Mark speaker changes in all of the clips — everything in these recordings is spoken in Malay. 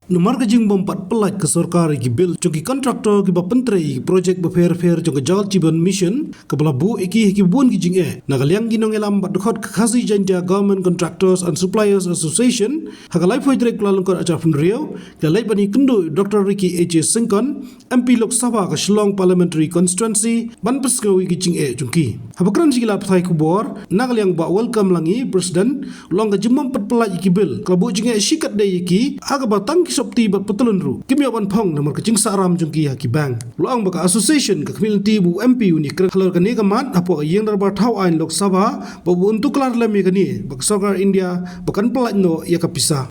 Speaker 1: Nomor kejing bompat pelat ke sarkar ki bil joki kontraktor ki bapentri projek befer-fer joki jal ciban mission ke bu iki bun ki jing nagaliang ginong elam bat khot khasi janja government contractors and suppliers association hagalai foi direct lalung kor acha funrio ke lai bani kendo Dr. Ricky H. Singkon MP Lok Sabha ke Shillong Parliamentary Constituency ban peskawi ki jing jungki habakran jigila pthai kubor nagaliang ba welcome langi president long ke jimom pat pelat ki bil klabu jing shikat dei ki aga batang sopti bat petulun ru kimya wan phong nomor kecing saram jungki haki bang luang baka association ke community bu MP uni krer khalar kani kamat apo yeng darbar thau ain Lok Sabha babu untuk klar lami kani bak sarkar India bakan pelat no ya kapisa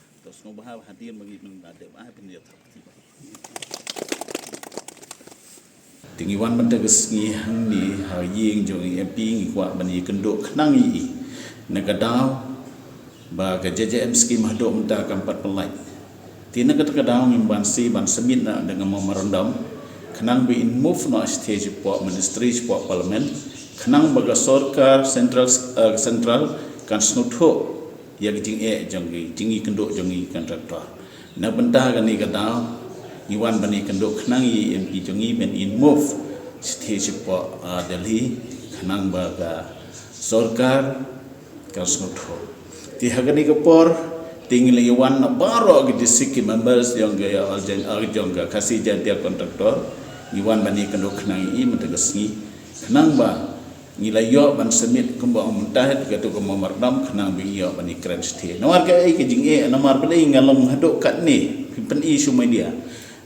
Speaker 2: tinggiwan menteges ngi ni ha yeng jong MP ngi kwa bani kenduk nangi nagadau ba ka JJM skim hado menta kampat pelat tina kata kadang imban si ban semit na dengan memorandum kenang be in move no stage po ministry po parliament kenang baga sarkar central kan snutho ya jing jangi jingi kenduk jangi kontraktor na bentah gani kadang iwan bani kenduk kenang MP jangi ben in move stage po Delhi kenang baga sarkar kan snutho ti hagani kapor tinggal iwan na baru agi district members yang gaya aljang ga kasih jantia kontraktor iwan bani kenduk kenang mentegas ni kenang ba nilai yo ban semit kembang mentah katu ke memardam kenang bi yo bani kran stay nomor ka ai ke jing nomor beli ngalong haduk kat ni pen isu media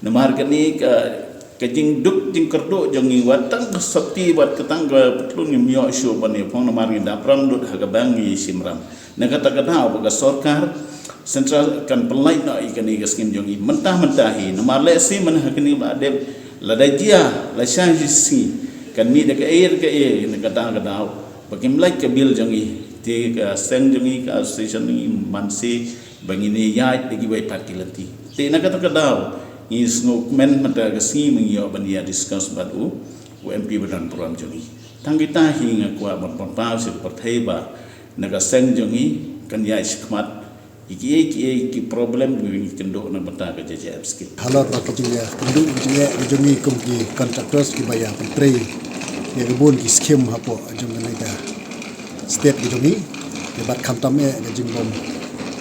Speaker 2: nomor ka ni ke jing duk jing kerduk jang watang sakti wat ketang ga petlun ni yo isu bani pong nomor ni da pram dut haga bangi simram na kata kata ba sarkar central kan pelai na ikani gaskin jongi mentah-mentahi nomor lesi man hakini adep ladajia la shanjisi kan mi de air ke ne kata bakim like ke bil jongi te seng jongi ka association ni mansi bangini yai de gibai partilati te na kata ni snok men mata gasi mengio bania discuss badu UMP badan program jongi tanggi tahi ngakwa berpapau seperti ba naga seng jongi kan yai sikmat iki problem ni kenduk na bata ke JJM skip
Speaker 3: halor ba ke juya kenduk juya jungi kum ki contractors ki baya pentri ya gebun ki scheme hapo jung na ga state ki jungi ke bat khamtam e ga jingbom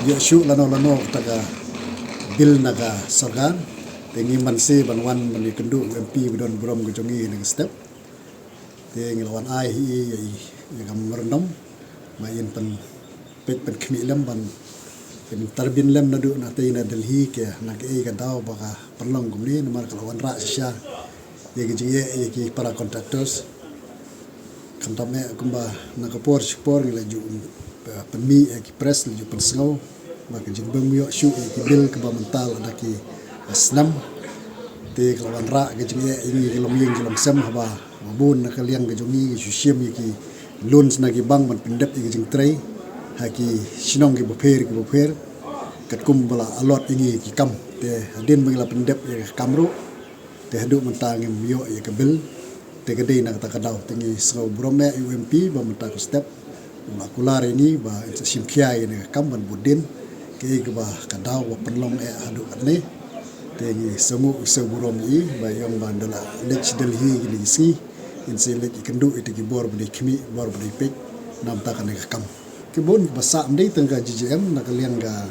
Speaker 3: ya shu lano taga bil naga sargan tengi manse banwan mani kenduk MP bidon brom ke jungi ning step tengi lawan ai ya gam mernom main pen pek pen khmilam ban tarbin lem nadu na teina Delhi ke nak ka daw baka perlong kumni nomor kalawan ra sya ye ki para contractors kantame kumba nakapor support ila ju penmi ki press ju pensau maka jingbang yo shu ki bil ke mental ada ki asnam te kalawan ra ke ini kilom yeng kilom sem haba mabun nakaliang ke jungi syem ki loans na ki bang man pendep ki jing trai haki sinong ki bofer kat kum bala alot ingi ki kam te hadin bangla pendep ya kamru te hadu mentang yo ya kebil te gede na kata kadau tingi so brome UMP ba menta ko step la kular ini ba simkia ini kam ban budin ke ba kadau ba penlong hadu ne te ngi semu so brom i ba yong bandala lech Delhi ni si in se lech kendu itu ki bor beli khmi bor beli pek nam ta kan kam kebun basa ndai tengga JJM nakalian ga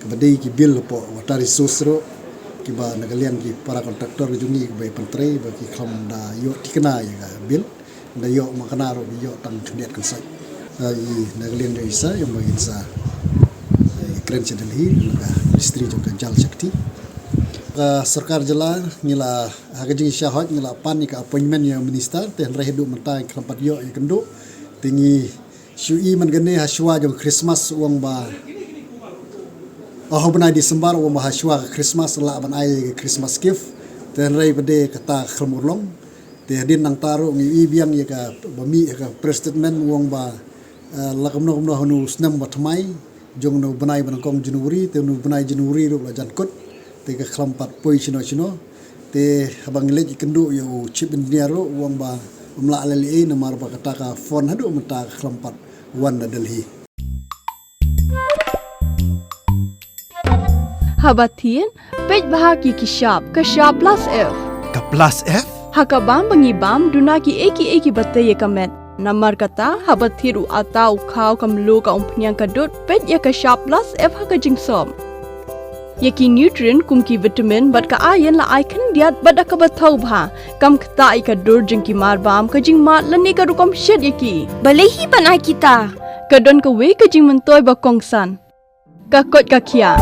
Speaker 3: kebadai ki bil po watari susro ki ba nakalian ki para kontraktor jungi bai pentrei ba ki kham da yo tikna ya ga bil da yo makana ro yo tang khniat kan sai i nakalian ga isa yang bagi sa kren Delhi ga istri juga jal sakti ka sarkar jala ngila hagaji syahot ngila pan ni ka appointment yang minister ten rehidu mentai krampat yo ya kendo tingi shui man gane haswa jong Christmas uang ba bana Disember uang ba haswa Christmas la ban ai Christmas gift ten rai bade kata khrmurlong te din nang taru ngi biang ya ka bami ka statement uang ba la kamno hanu snam ba thamai jong no banai ban kong January te no banai January ro la jankut te ka khlampat poi chino te habang lej kendu yo chip engineer ro uang ba umla alali na mar ba kata ka phone hadu mata khlampat wan Delhi
Speaker 4: habatin pej bahagi ki sharp plus F
Speaker 3: Ka plus F?
Speaker 4: hakabam bangibam dunaki eki batay kamet namar kata habatiru atau kau kamlu ka umpnyang kadut pej ya ka sharp plus F hakajing som yaki nutrient kumki vitamin bat ka ayan la icon diat bada ka bathau bha kam kta I ka dur jingki marbam ka jing mat lani ka rukom shed yaki
Speaker 5: Balehi panai kita.
Speaker 4: ka don ka we ka jing mentoy ba kongsan ka kot ka kia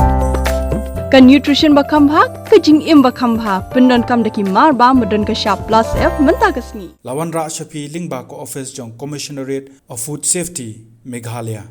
Speaker 4: ka nutrition ba kambha ka jing im ba kambha pendon kam daki marbam medon ka sharp plus F menta ka sngi
Speaker 6: Lawan Ra Shafi Lingba ko office jong Commissionerate of Food Safety Meghalaya